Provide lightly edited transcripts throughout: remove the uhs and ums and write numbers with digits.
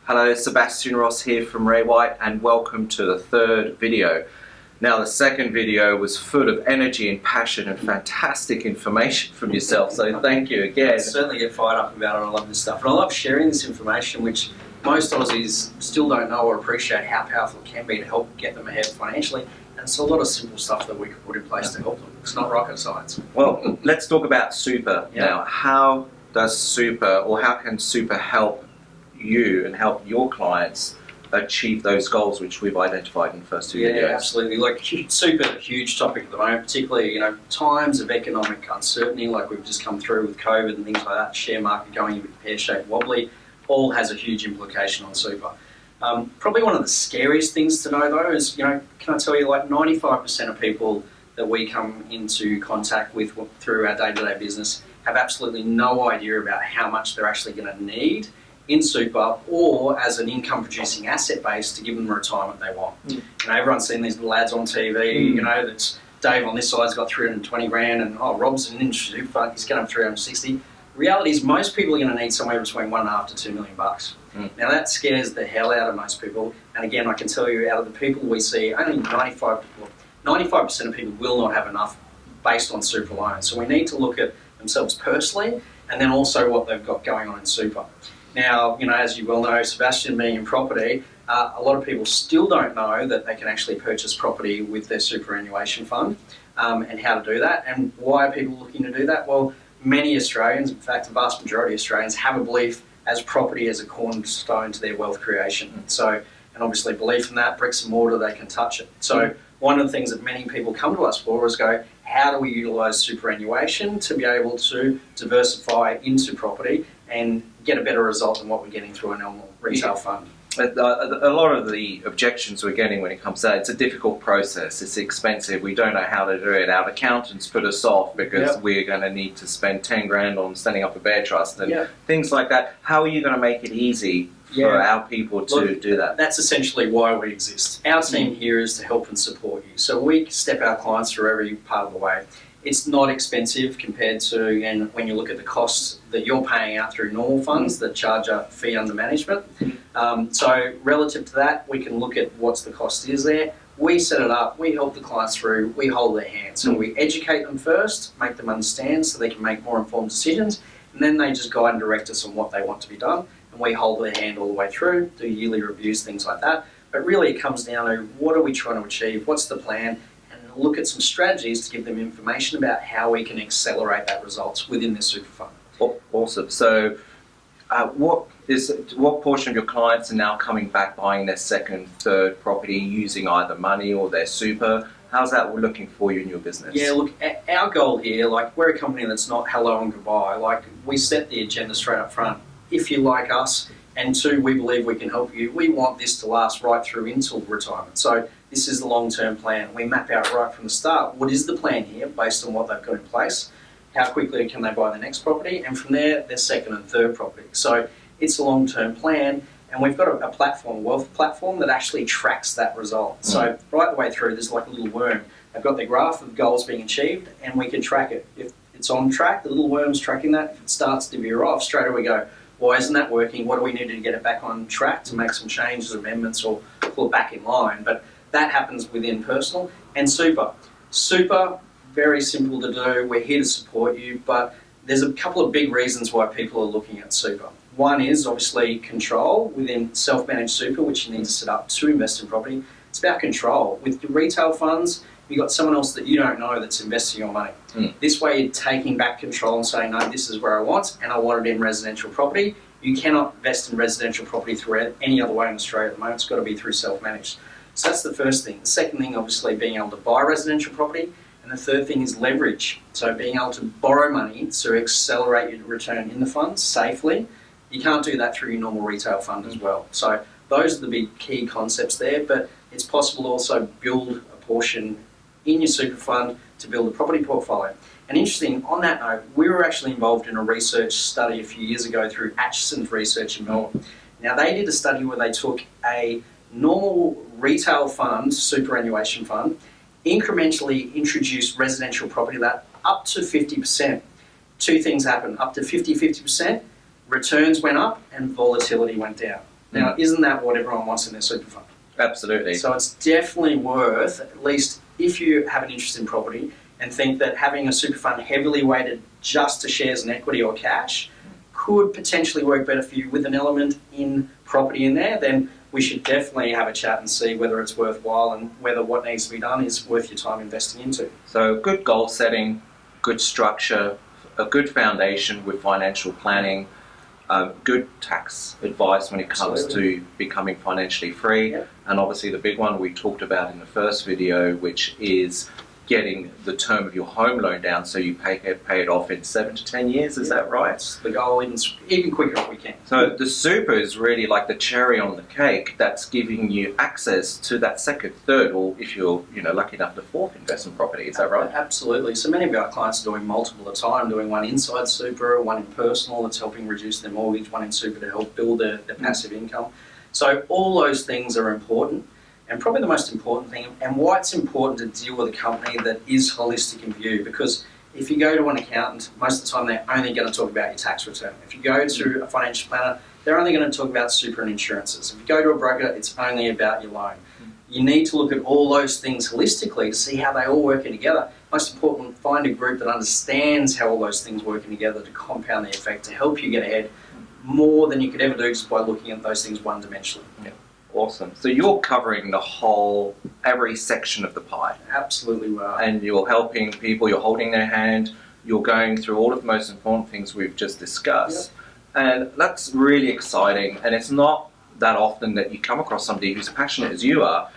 Hello, Sebastian Ross here from Ray White, and welcome to the third video. Now, the second video was full of energy and passion and fantastic information from yourself, so thank you again. I certainly get fired up about it. I love this stuff, and I love sharing this information, which most Aussies still don't know or appreciate how powerful it can be to help get them ahead financially. And it's a lot of simple stuff that we can put in place to help them. It's not rocket science. Well, let's talk about super now. How does super, or how can super help you and help your clients achieve those goals which we've identified in the first two videos? Yeah, absolutely. Like, super huge topic at the moment, particularly, times of economic uncertainty, like we've just come through with COVID and things like that, share market going a bit pear-shaped wobbly, all has a huge implication on super. Probably one of the scariest things to know, though, is, can I tell you, like 95% of people that we come into contact with through our day-to-day business have absolutely no idea about how much they're actually going to need in super or as an income-producing asset base to give them the retirement they want. Everyone's seen these little ads on TV, that's Dave on this side's got 320 grand and, Rob's in an industry super fund, he's going to have 360. The reality is most people are going to need somewhere between $1.5 to $2 million. Now that scares the hell out of most people, and again I can tell you, out of the people we see, only 95% of people will not have enough based on super alone. So we need to look at themselves personally and then also what they've got going on in super. Now, as you well know, Sebastian, being in property, a lot of people still don't know that they can actually purchase property with their superannuation fund, and how to do that. And why are people looking to do that? Well, many Australians, in fact the vast majority of Australians, have a belief as property as a cornerstone to their wealth creation. So, and obviously belief in that, bricks and mortar, they can touch it. So one of the things that many people come to us for is go, how do we utilise superannuation to be able to diversify into property and get a better result than what we're getting through a normal retail fund? A lot of the objections we're getting when it comes to that, it's a difficult process, it's expensive, we don't know how to do it, our accountants put us off because we're going to need to spend 10 grand on setting up a bear trust and things like that. How are you going to make it easy for our people to do that? That's essentially why we exist. Our team here is to help and support you. So we step our clients through every part of the way. It's not expensive compared to, and when you look at the costs that you're paying out through normal funds that charge a fee under management. So relative to that, we can look at what's the cost is there. We set it up, we help the clients through, we hold their hand. So we educate them first, make them understand so they can make more informed decisions, and then they just guide and direct us on what they want to be done, and we hold their hand all the way through, do yearly reviews, things like that. But really it comes down to what are we trying to achieve, what's the plan, look at some strategies to give them information about how we can accelerate that results within their super fund. Awesome. So what portion of your clients are now coming back buying their second, third property using either money or their super? How's that looking for you in your business? Yeah, look, our goal here, like we're a company that's not hello and goodbye. Like we set the agenda straight up front. If you like us, and two, we believe we can help you, we want this to last right through until retirement. So this is the long-term plan. We map out right from the start what is the plan here based on what they've got in place, how quickly can they buy the next property, and from there their second and third property. So it's a long-term plan, and we've got a platform, a wealth platform that actually tracks that result. So right the way through, there's like a little worm. They've got their graph of goals being achieved, and we can track it. If it's on track, the little worm's tracking that. If it starts to veer off, straight away we go, why isn't that working? What do we need to get it back on track to make some changes, amendments, or pull it back in line? But that happens within personal and super. Super, very simple to do. We're here to support you, but there's a couple of big reasons why people are looking at super. One is obviously control within self-managed super, which you need to set up to invest in property. It's about control. With your retail funds, you've got someone else that you don't know that's investing your money. This way you're taking back control and saying, no, this is where I want, and I want it in residential property. You cannot invest in residential property through any other way in Australia at the moment. It's got to be through self-managed. So that's the first thing. The second thing, obviously, being able to buy residential property. And the third thing is leverage. So being able to borrow money to accelerate your return in the fund safely. You can't do that through your normal retail fund as well. So those are the big key concepts there, but it's possible to also build a portion in your super fund to build a property portfolio. And interesting, on that note, we were actually involved in a research study a few years ago through Atchison's research in Melbourne. Now they did a study where they took a normal retail fund, superannuation fund, incrementally introduced residential property that up to 50%. Two things happened, up to 50%, returns went up and volatility went down. Now, isn't that what everyone wants in their super fund? Absolutely. So it's definitely worth, at least if you have an interest in property and think that having a super fund heavily weighted just to shares and equity or cash could potentially work better for you with an element in property in there, then we should definitely have a chat and see whether it's worthwhile and whether what needs to be done is worth your time investing into. So good goal setting, good structure, a good foundation with financial planning, good tax advice when it comes to becoming financially free, Yep. and obviously the big one we talked about in the first video, which is getting the term of your home loan down so you pay it off in 7 to 10 years. Is that right? That's the goal, even quicker if we can. So the super is really like the cherry on the cake that's giving you access to that second, third, or if you're lucky enough, the fourth investment property. Is that right? Absolutely. So many of our clients are doing multiple at a time, doing one inside super, one in personal that's helping reduce their mortgage, one in super to help build their passive income. So all those things are important. And probably the most important thing, and why it's important to deal with a company that is holistic in view, because if you go to an accountant, most of the time they're only going to talk about your tax return. If you go to a financial planner, they're only going to talk about super and insurances. If you go to a broker, it's only about your loan. You need to look at all those things holistically to see how they all working together. Most important, find a group that understands how all those things working together to compound the effect, to help you get ahead more than you could ever do just by looking at those things one-dimensionally. Yeah. Awesome. So you're covering every section of the pie. Absolutely well. And you're helping people, you're holding their hand, you're going through all of the most important things we've just discussed. Yep. And that's really exciting. And it's not that often that you come across somebody who's passionate as you are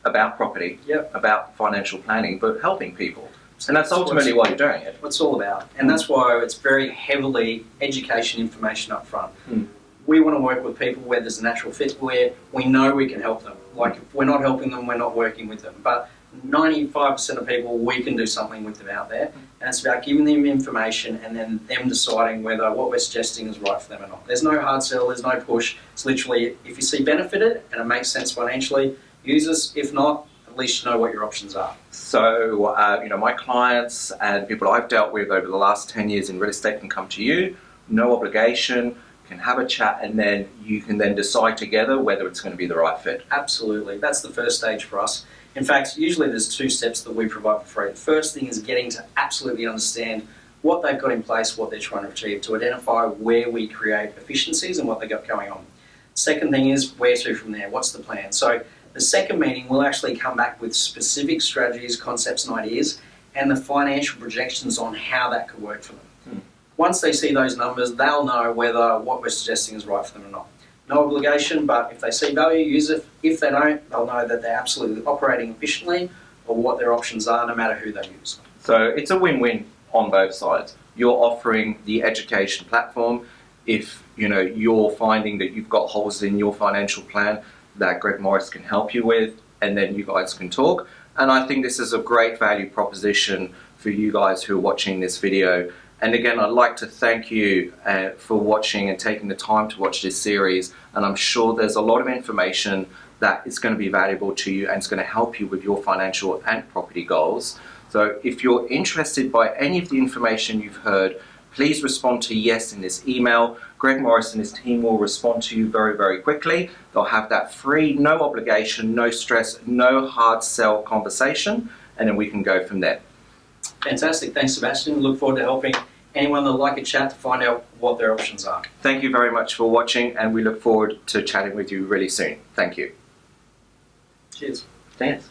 about property, yep. about financial planning, but helping people. And that's ultimately why you're doing it. What it's all about. And that's why it's very heavily education information up front. We want to work with people where there's a natural fit, where we know we can help them. Like, if we're not helping them, we're not working with them. But 95% of people, we can do something with them out there. And it's about giving them information and then them deciding whether what we're suggesting is right for them or not. There's no hard sell, there's no push. It's literally, if you see benefit in it and it makes sense financially, use us. If not, at least you know what your options are. So, my clients and people I've dealt with over the last 10 years in real estate can come to you, no obligation, can have a chat, and then you can then decide together whether it's going to be the right fit. Absolutely. That's the first stage for us. In fact, usually there's 2 steps that we provide for free. The first thing is getting to absolutely understand what they've got in place, what they're trying to achieve, to identify where we create efficiencies and what they've got going on. Second thing is where to from there, what's the plan? So the second meeting will actually come back with specific strategies, concepts and ideas, and the financial projections on how that could work for them. Once they see those numbers, they'll know whether what we're suggesting is right for them or not. No obligation, but if they see value, use it. If they don't, they'll know that they're absolutely operating efficiently or what their options are, no matter who they use. So it's a win-win on both sides. You're offering the education platform. If you're finding that you've got holes in your financial plan that Greg Morris can help you with, and then you guys can talk. And I think this is a great value proposition for you guys who are watching this video. And again, I'd like to thank you for watching and taking the time to watch this series. And I'm sure there's a lot of information that is going to be valuable to you and it's going to help you with your financial and property goals. So if you're interested by any of the information you've heard, please respond to yes in this email. Greg Morris and his team will respond to you very, very quickly. They'll have that free, no obligation, no stress, no hard sell conversation, and then we can go from there. Fantastic. Thanks, Sebastian. Look forward to helping anyone that would like a chat to find out what their options are. Thank you very much for watching, and we look forward to chatting with you really soon. Thank you. Cheers. Thanks.